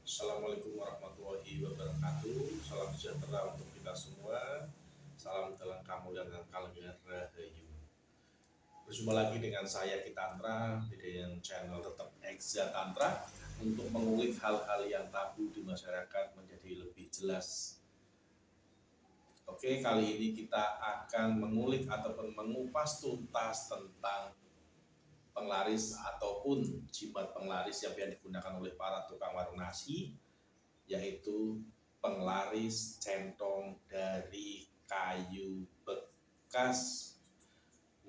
Assalamualaikum warahmatullahi wabarakatuh. Salam sejahtera untuk kita semua. Salam dalam kemuliaan dan kalunia rahayu. Berjumpa lagi dengan saya Kitantra di channel Tetap Eksa Tantra untuk mengulik hal-hal yang tabu di masyarakat menjadi lebih jelas. Oke, kali ini kita akan mengulik ataupun mengupas tuntas tentang penglaris ataupun jimat penglaris yang biasa digunakan oleh para tukang warung nasi, yaitu penglaris centong dari kayu bekas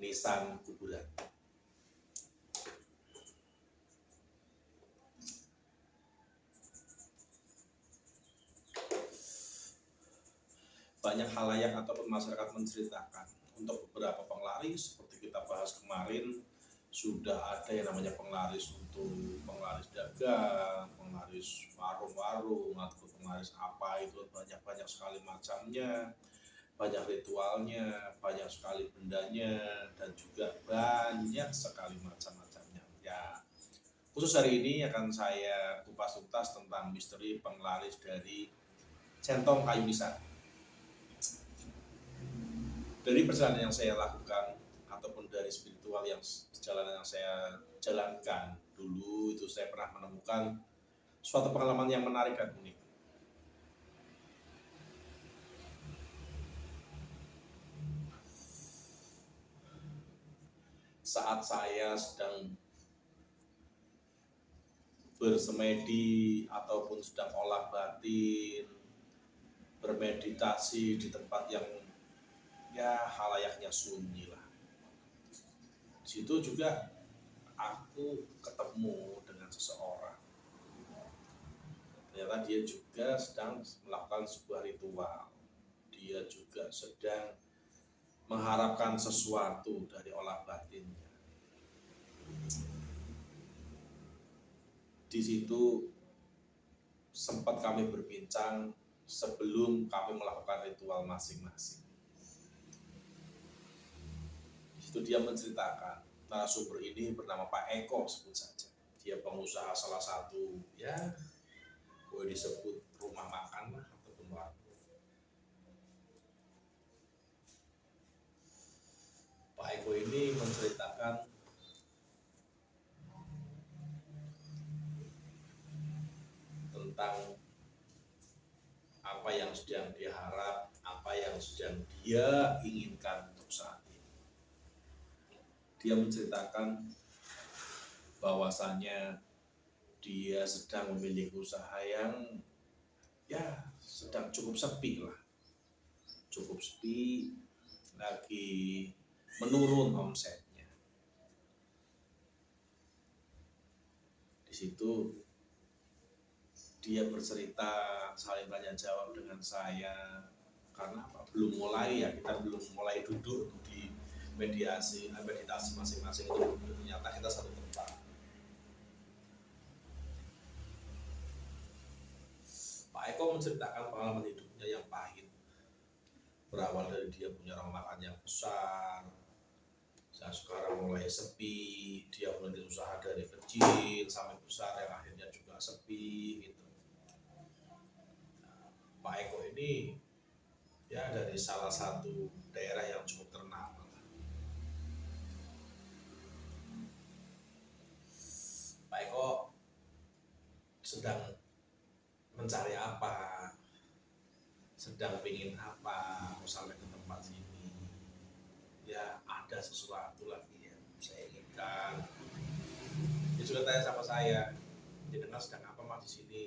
nisan kuburan. Banyak halayak ataupun masyarakat menceritakan untuk beberapa penglaris seperti kita bahas kemarin, sudah ada yang namanya penglaris untuk penglaris dagang, penglaris warung-warung, atau penglaris apa itu banyak sekali macamnya, banyak ritualnya, banyak sekali bendanya, dan juga banyak sekali macam-macamnya. Ya, khusus hari ini akan saya kupas tuntas tentang misteri penglaris dari centong kayu nisan. Dari perjalanan yang saya lakukan ataupun dari spiritual yang perjalanan yang saya jalankan dulu, itu saya pernah menemukan suatu pengalaman yang menarik dan unik. Saat saya sedang bersemedi ataupun sedang olah batin, bermeditasi di tempat yang ya halayaknya sunyi lah. Di situ juga aku ketemu dengan seseorang. Ternyata dia juga sedang melakukan sebuah ritual. Dia juga sedang mengharapkan sesuatu dari olah batinnya. Di situ sempat kami berbincang sebelum kami melakukan ritual masing-masing. Di situ dia menceritakan, narasumber ini bernama Pak Eko, sebut saja. Dia pengusaha salah satu, ya boleh disebut rumah makan lah ataupun warung. Pak Eko ini menceritakan tentang apa yang sedang dia harap, apa yang sedang dia inginkan untuk saat ini. Dia menceritakan bahwasannya dia sedang memiliki usaha yang ya sedang cukup sepi lah, lagi menurun omsetnya. Di situ dia bercerita, saling tanya jawab dengan saya, karena apa? Belum mulai ya, kita belum mulai duduk di meditasi masing-masing itu, ternyata kita satu tempat. Pak Eko menceritakan pengalaman hidupnya yang pahit, berawal dari dia punya rumah makan yang besar, dan sekarang mulai sepi. Dia mulai usaha dari kecil sampai besar yang akhirnya juga sepi gitu. Pak Eko ini ya dari salah satu daerah yang cukup ternama. Pak Eko sedang mencari apa, sedang ingin apa, mau sampai ke tempat ini. Ya ada sesuatu lagi yang saya inginkan. Dia juga tanya sama saya, jenengan sedang apa mas di sini?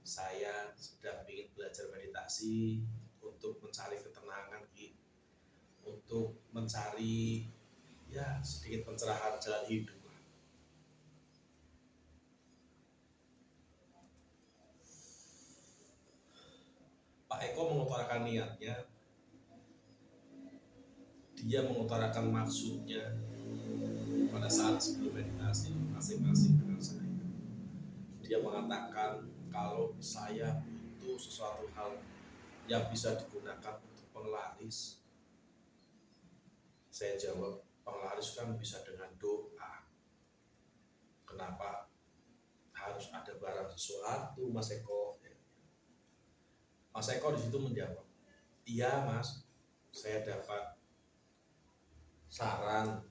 Saya sedang ingin belajar meditasi untuk mencari ketenangan, untuk mencari ya sedikit pencerahan jalan hidup. Pak Eko mengutarakan niatnya, dia mengutarakan maksudnya pada saat sebelum meditasi masing-masing dengan saya. Dia mengatakan kalau saya butuh sesuatu hal yang bisa digunakan untuk penglaris. Saya jawab, penglaris kan bisa dengan doa. Kenapa harus harus ada barang sesuatu Mas Eko. Mas Eko di situ menjawab, iya Mas, saya dapat saran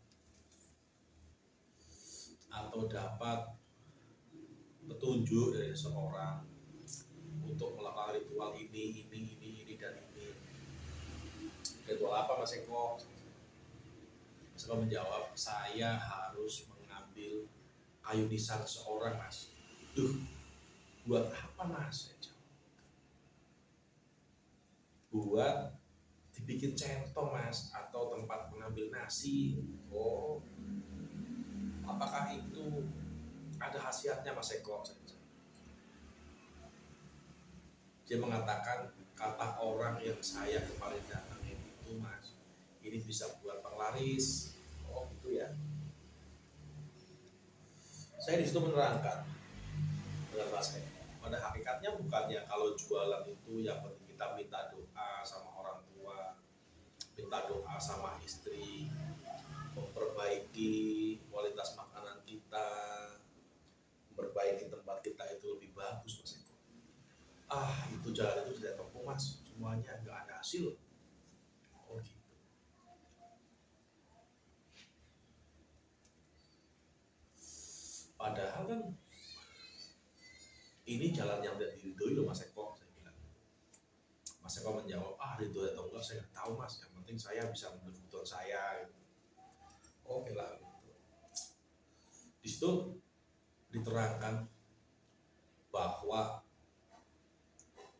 atau dapat petunjuk dari seseorang untuk melakukan ritual ini dan ini. Ritual apa Mas Eko? Mas Eko menjawab, saya harus mengambil kayu nisan seseorang Mas. Duh, buat apa Mas? Buat dibikin centong Mas, atau tempat mengambil nasi. Oh, apakah itu ada khasiatnya Mas Eko? Dia mengatakan, kata orang yang saya kemarin datangin itu Mas, ini bisa buat penglaris. Oh gitu ya. Saya di situ menerangkan dengan Mas Eko, pada hakikatnya bukannya kalau jualan itu yang penting kita minta doa sama orang tua, minta doa sama istri, memperbaiki kualitas makanan kita, memperbaiki tempat kita itu lebih bagus Mas Eko. Itu jalan itu tidak tempuh Mas, semuanya nggak ada hasil. Oh gitu. Padahal kan ini jalan yang tidak diridhoi loh Mas Eko, saya bilang. Mas Eko menjawab, ridho atau enggak saya nggak tahu Mas, yang penting saya bisa membeli kebutuhan saya. Oke lah. Di situ diterangkan bahwa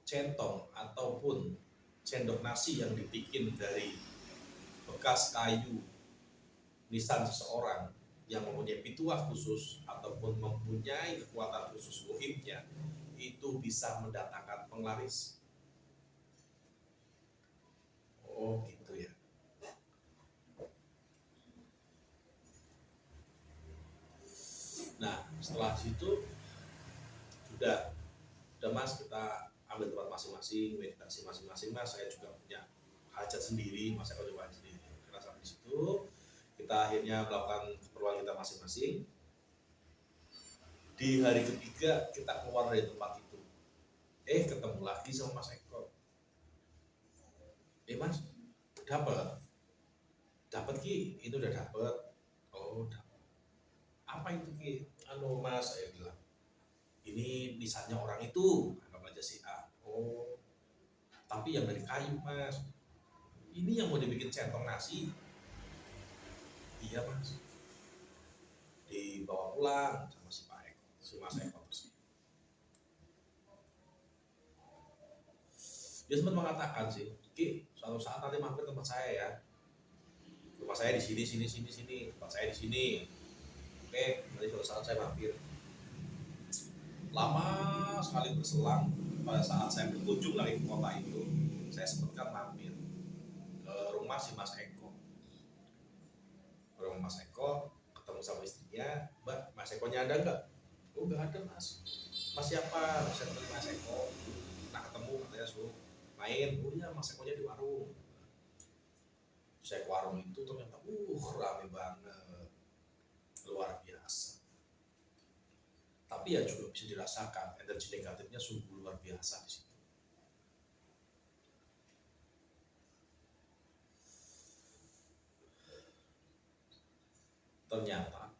centong ataupun sendok nasi yang dibikin dari bekas kayu nisan seseorang yang mempunyai pituah khusus ataupun mempunyai kekuatan khusus goibnya, itu bisa mendatangkan penglaris. Oh gitu ya. Nah setelah situ sudah Mas, kita ambil tempat masing-masing, meditasi masing-masing Mas. Saya juga punya hajat sendiri, Mas Eko juga sendiri. Karena sampai situ kita akhirnya melakukan keperluan kita masing-masing. Di hari ketiga kita keluar dari tempat itu, ketemu lagi sama Mas Eko. Mas, dapat Ki, itu udah dapat. Oh dapat. Apa itu Ki? Mas, saya bilang, ini nisannya orang itu, anggap aja si A. Oh, tapi yang dari kayu Mas. Ini yang mau dibikin centong nasi. Iya Mas. Dibawa pulang sama si Pak Eko, si Mas Eko terus. Dia sempat mengatakan sih, Ki, suatu saat nanti mampir tempat saya ya. Rumah saya di sini, tempat saya di sini. Oke, nanti suatu saat saya mampir. Lama sekali berselang, pada saat saya berkunjung lagi ke kota itu, saya sempatkan mampir ke rumah si Mas Eko. Ke rumah Mas Eko, ketemu sama istrinya, Mbak, Mas Ekonya ada nggak? Oh nggak ada Mas. Mas siapa? Saya ketemu Mas Eko. Nah ketemu katanya suruh main. Oh iya Mas Ekonya di warung. Saya ke warung itu ternyata rame banget, luar biasa. Tapi ya juga bisa dirasakan energi negatifnya sungguh luar biasa di situ. Ternyata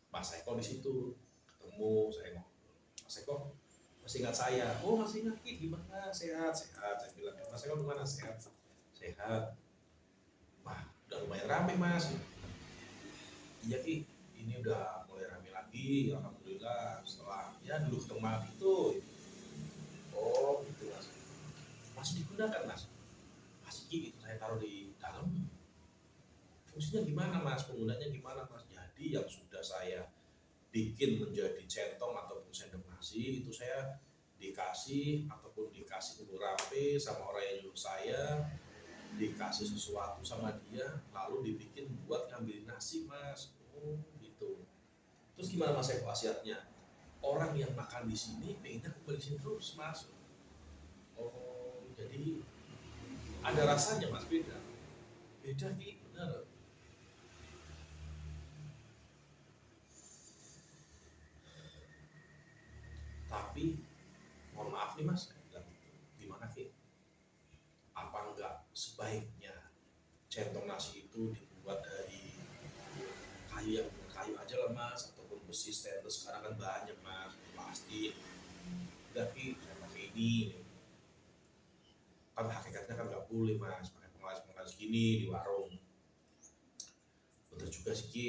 Mas Eko di situ ketemu, saya ngobrol, Mas Eko masih ingat saya? Oh masih ingat Ki, gimana? Sehat. Saya bilang, Mas Eko gimana? Sehat. Wah udah lumayan rame Mas. Iya Ki, ini udah mulai rame lagi, alhamdulillah. Setelah ya dulu ketemu itu. Oh gitu Mas. Masih digunakan Mas? Masih Ki, itu saya taruh di dalam. Fungsinya gimana Mas? Penggunanya gimana Mas? Jadi yang sudah saya bikin menjadi centong ataupun sendok nasi itu saya dikasih ulur rape sama orang yang nyuruh saya, dikasih sesuatu sama dia, lalu dibikin buat ngambilin nasi Mas. Oh gitu. Terus gimana Mas Eko khasiatnya? Orang yang makan di sini pengennya kembali sini terus Mas. Oh jadi ada rasanya Mas, beda Ki, benar. tapi mohon maaf nih mas, gimana ki, apa enggak sebaiknya centong nasi itu dibuat dari kayu yang kayu aja lah mas, ataupun besi stainless, sekarang kan banyak mas, plastik, tapi saya pakai ini. Kan hakikatnya kan nggak boleh mas pakai pengalas-pengalas gini di warung. Betul juga sih Ki,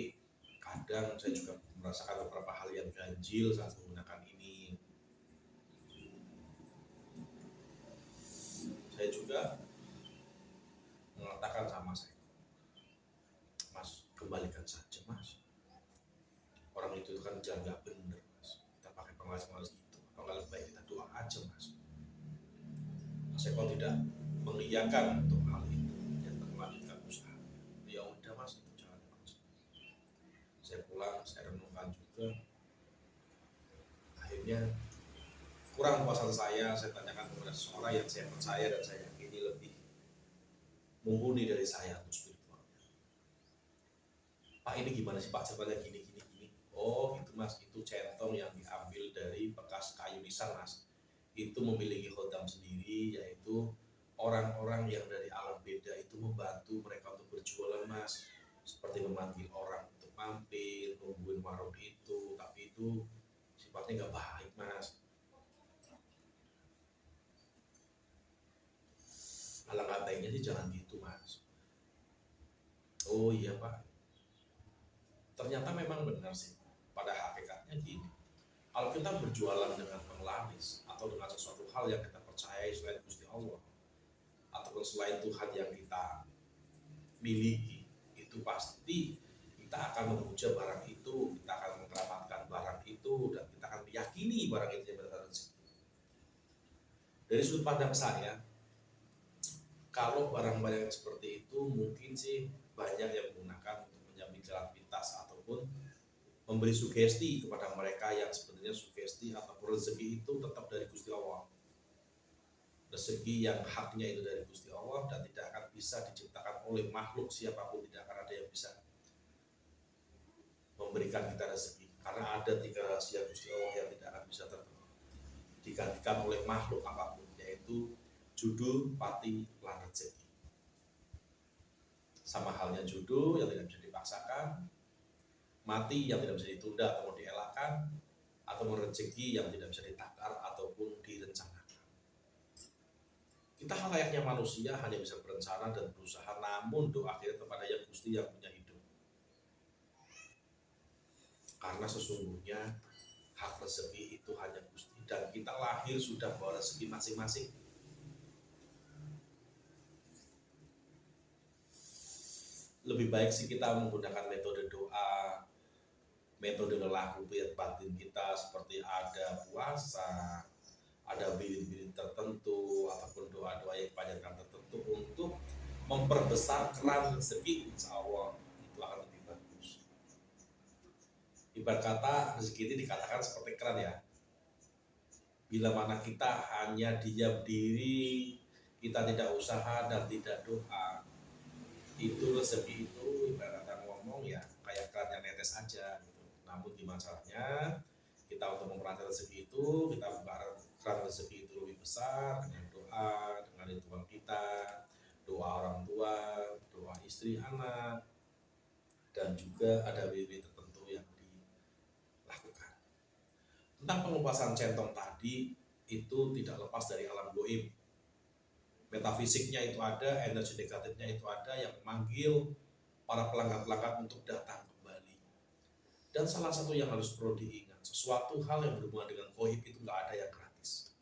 kadang saya juga merasakan beberapa hal yang ganjil saat menggunakan ini. Saya juga mengatakan sama saya, mas kembalikan saja mas, orang itu kan jalan nggak bener mas, kita pakai pengalas-pengalas gitu, kalau lebih baik kita doa aja mas. Saya kok tidak mengiyakan untuk hal itu dan melanjutkan usaha. Ya udah mas, itu jalan mas. Saya pulang, saya renungkan juga, akhirnya kurang puasan saya tanyakan kepada seseorang yang saya percaya dan saya yakini lebih mumpuni dari saya untuk spiritual. Pak ini gimana sih Pak, ceritanya gini. Oh gitu mas, itu centong yang diambil dari bekas kayu nisan mas. Itu memiliki khodam sendiri, yaitu orang-orang yang dari alam beda itu membantu mereka untuk berjualan mas, seperti memanggil orang untuk mampir, nungguin warung itu, tapi itu sifatnya nggak baik mas. Alangkah baiknya sih jangan gitu mas. Oh iya pak, ternyata memang benar sih, pada hakikatnya gini, kalau kita berjualan dengan penglaris atau dengan sesuatu hal yang kita percayai selain Gusti Allah ataupun selain Tuhan yang kita miliki, itu pasti kita akan memuja barang itu, kita akan mengkeramatkan barang itu, dan kita akan meyakini barang itu yang benar-benar rezeki. Dari sudut pandang saya, kalau barang-barang seperti itu mungkin sih banyak yang menggunakan untuk menjamin jalan pintas ataupun memberi sugesti kepada mereka yang sebenarnya sugesti ataupun rezeki itu tetap dari Gusti Allah. Rezeki yang haknya itu dari Gusti Allah dan tidak akan bisa diciptakan oleh makhluk siapapun, tidak akan ada yang bisa memberikan kita rezeki, karena ada 3 rahasia Gusti Allah yang tidak akan bisa digantikan oleh makhluk apapun, yaitu judul, pati, lan rezeki. Sama halnya judul yang tidak bisa dipaksakan, mati yang tidak bisa ditunda atau dielakkan, atau rezeki yang tidak bisa ditakar ataupun direncanakan. Kita layaknya manusia hanya bisa berencana dan berusaha, namun doa kita kepada yang Gusti yang punya hidup. Karena sesungguhnya hak rezeki itu hanya Gusti, dan kita lahir sudah bawa rezeki masing-masing. Lebih baik sih kita menggunakan metode doa, metode lelah rupiah batin kita, seperti ada puasa, ada bilik-bilik tertentu, ataupun doa-doa yang dipanjatkan tertentu untuk memperbesar keran rezeki, insya Allah itu akan lebih bagus. Ibarat kata rezeki ini dikatakan seperti keran ya, bila mana kita hanya diam diri, kita tidak usaha dan tidak doa, itu rezeki itu ibarat kata ngomong ya kayak keran yang netes aja gitu. Namun di masalahnya kita untuk memperoleh rezeki itu, kita berharap keran rezeki itu lebih besar dengan doa, dengan ritual kita, doa orang tua, doa istri, anak, dan juga ada wirid tertentu yang dilakukan. Tentang pengupasan centong tadi, itu tidak lepas dari alam goib. Metafisiknya itu ada, energi negatifnya itu ada yang memanggil para pelanggan-pelanggan untuk datang kembali. Dan salah satu yang harus perlu diingat, sesuatu hal yang berhubungan dengan goib itu nggak ada yang gratis.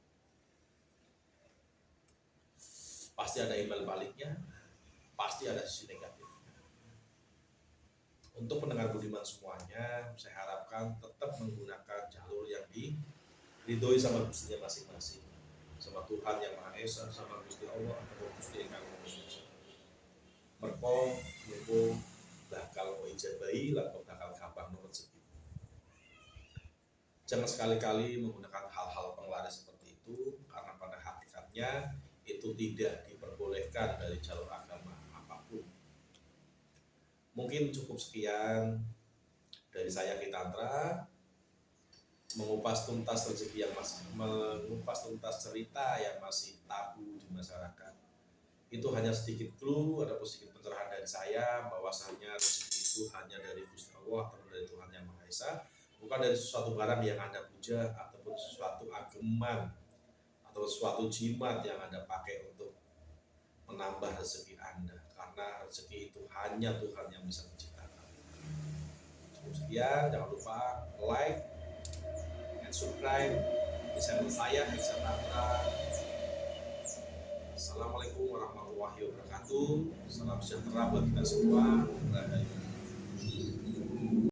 Pasti ada imbal baliknya, pasti ada sisi negatifnya. Untuk pendengar budiman semuanya, saya harapkan tetap menggunakan jalur yang diridhoi sama Gustinya masing-masing, sama Tuhan yang Maha Esa, sama Gusti Allah atau Gusti yang Kang Maha. Merko niku bakal ijabahi lan bakal gampang nurut rezeki. Jangan sekali-kali menggunakan hal-hal penglaris seperti itu, karena pada hakikatnya itu tidak diperbolehkan dari jalur agama apapun. Mungkin cukup sekian dari saya Ki Tantra. mengupas tuntas rezeki yang masih, mengupas tuntas cerita yang masih tabu di masyarakat. Itu hanya sedikit clue ataupun sedikit pencerahan dari saya bahwasanya rezeki itu hanya dari Gusti Allah atau dari Tuhan Yang Maha Esa, bukan dari sesuatu barang yang Anda puja ataupun sesuatu ageman atau sesuatu jimat yang Anda pakai untuk menambah rezeki Anda, karena rezeki itu hanya Tuhan yang bisa menciptakan. Cukup sekian, jangan lupa like and subscribe di channel saya Heksa Tantra. Assalamualaikum warahmatullahi wabarakatuh. Salam sejahtera buat kita semua. Rahayu.